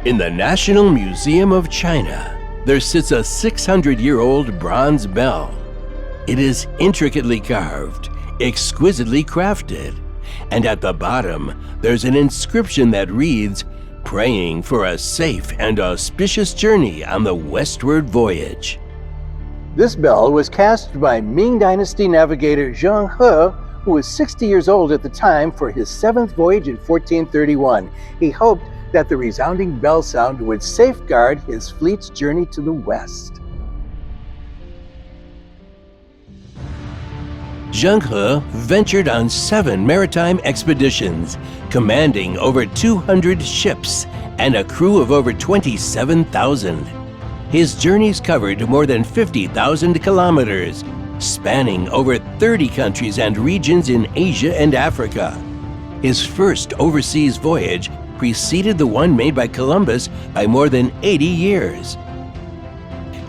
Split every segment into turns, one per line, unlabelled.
In the National Museum of China, there sits a 600-year-old bronze bell. It is intricately carved, exquisitely crafted, and at the bottom, there's an inscription that reads, "Praying for a safe and auspicious journey on the westward voyage." This bell was cast by Ming Dynasty navigator Zheng He, who was 60 years old at the time, for his 7th voyage in 1431. He hoped that the resounding bell sound would safeguard his fleet's journey to the west. Zheng He ventured on 7 maritime expeditions, commanding over 200 ships and a crew of over 27,000. His journeys covered more than 50,000 kilometers, spanning over 30 countries and regions in Asia and Africa. His first overseas voyage preceded the one made by Columbus by more than 80 years.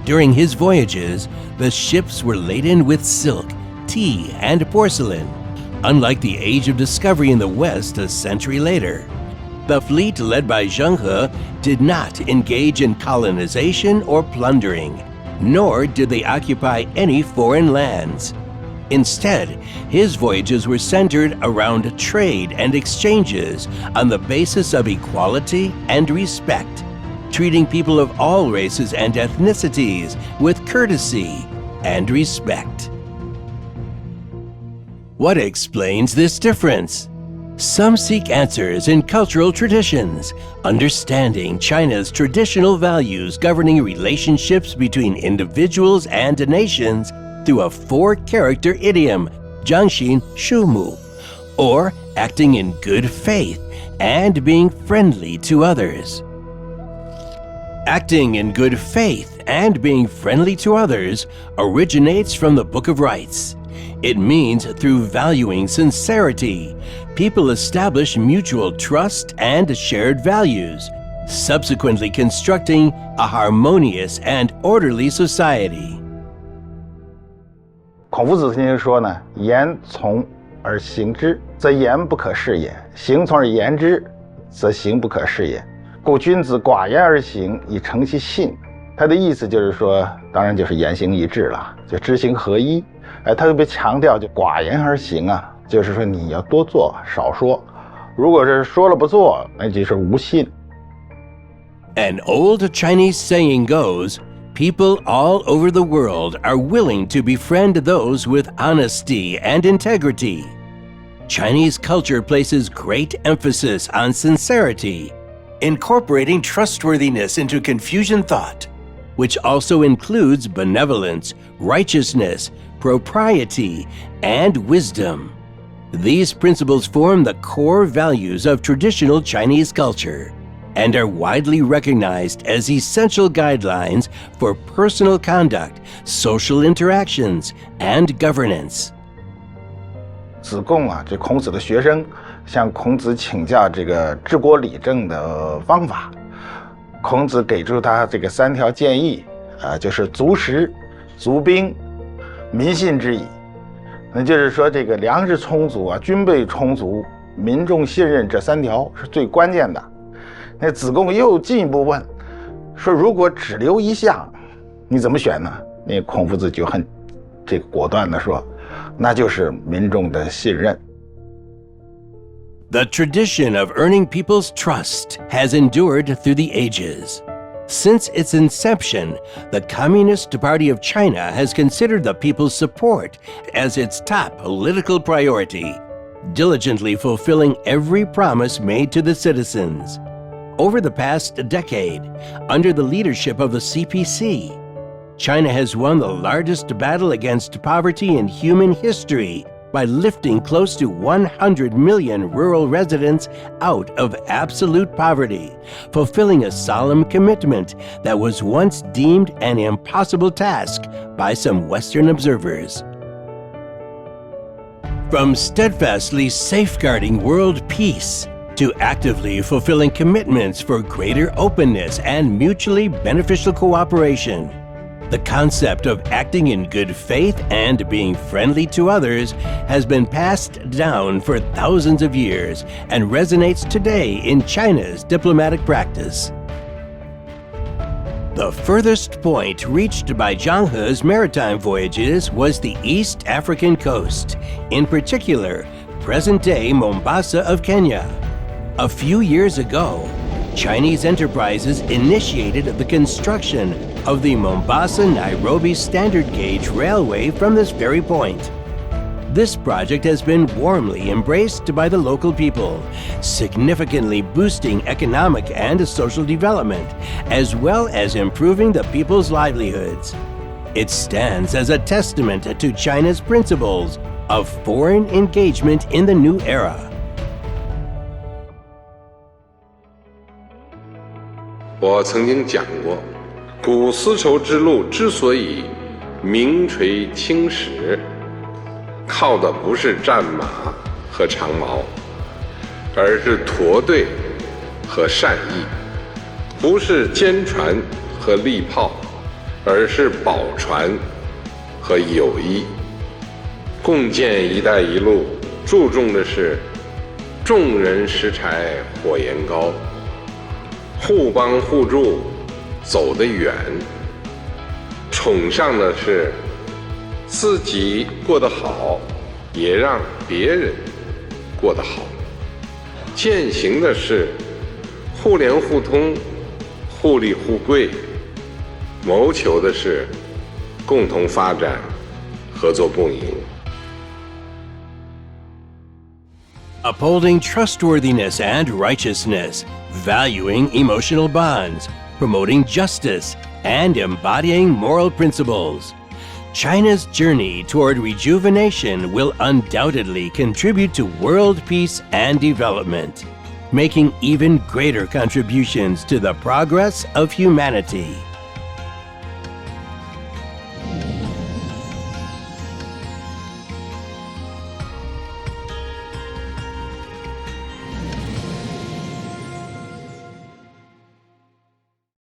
During his voyages, the ships were laden with silk, tea, and porcelain, unlike the Age of Discovery in the West a century later. The fleet led by Zheng He did not engage in colonization or plundering, nor did they occupy any foreign lands. Instead, his voyages were centered around trade and exchanges on the basis of equality and respect, treating people of all races and ethnicities with courtesy and respect. What explains this difference? Some seek answers in cultural traditions, understanding China's traditional values governing relationships between individuals and nations through a 4-character idiom, Jiangxin Shumu, or acting in good faith and being friendly to others. Acting in good faith and being friendly to others originates from the Book of Rites. It means through valuing sincerity, people establish mutual trust and shared values, subsequently constructing a harmonious and orderly society.
孔夫子曾经说呢：“言从而行之，则言不可释也；行从而言之，则行不可释也。故君子寡言而行，以成其信。”他的意思就是说，当然就是言行一致了，就知行合一。他特别强调就寡言而行啊，就是说你要多做少说。如果是说了不做，那就是无信。
An old Chinese saying goes, people all over the world are willing to befriend those with honesty and integrity. Chinese culture places great emphasis on sincerity, incorporating trustworthiness into Confucian thought, which also includes benevolence, righteousness, propriety, and wisdom. These principles form the core values of traditional Chinese culture and are widely recognized as essential guidelines for personal conduct, social interactions, and governance.
子贡啊，这孔子的学生向孔子请教这个治国理政的方法。孔子给出他这个3条建议啊，就是足食、足兵、民信之矣。那就是说，这个粮食充足啊，军备充足，民众信任，这3条是最关键的。那子贡又进一步问，说如果只留一项，你怎么选呢？那孔夫子就很这个果断的说，那就是民众的信任。
The tradition of earning people's trust has endured through the ages. Since its inception, the Communist Party of China has considered the people's support as its top political priority, diligently fulfilling every promise made to the citizens. Over the past decade, under the leadership of the CPC, China has won the largest battle against poverty in human history by lifting close to 100 million rural residents out of absolute poverty, fulfilling a solemn commitment that was once deemed an impossible task by some Western observers. From steadfastly safeguarding world peace to actively fulfilling commitments for greater openness and mutually beneficial cooperation, the concept of acting in good faith and being friendly to others has been passed down for thousands of years and resonates today in China's diplomatic practice. The furthest point reached by Zheng He's maritime voyages was the East African coast, in particular, present-day Mombasa of Kenya. A few years ago, Chinese enterprises initiated the construction of the Mombasa-Nairobi standard gauge railway from this very point. This project has been warmly embraced by the local people, significantly boosting economic and social development, as well as improving the people's livelihoods. It stands as a testament to China's principles of foreign engagement in the new era.
我曾经讲过，古丝绸之路之所以名垂青史，靠的不是战马和长矛，而是驼队和善意；不是坚船和利炮，而是宝船和友谊。共建“一带一路”注重的是众人拾柴火焰高，互帮互助走得远，崇尚的是自己过得好，也让别人过得好。践行的是互联互通，互利互贵，谋求的是共同发展，合作共赢。
Upholding trustworthiness and righteousness, valuing emotional bonds, promoting justice, and embodying moral principles. China's journey toward rejuvenation will undoubtedly contribute to world peace and development, making even greater contributions to the progress of humanity.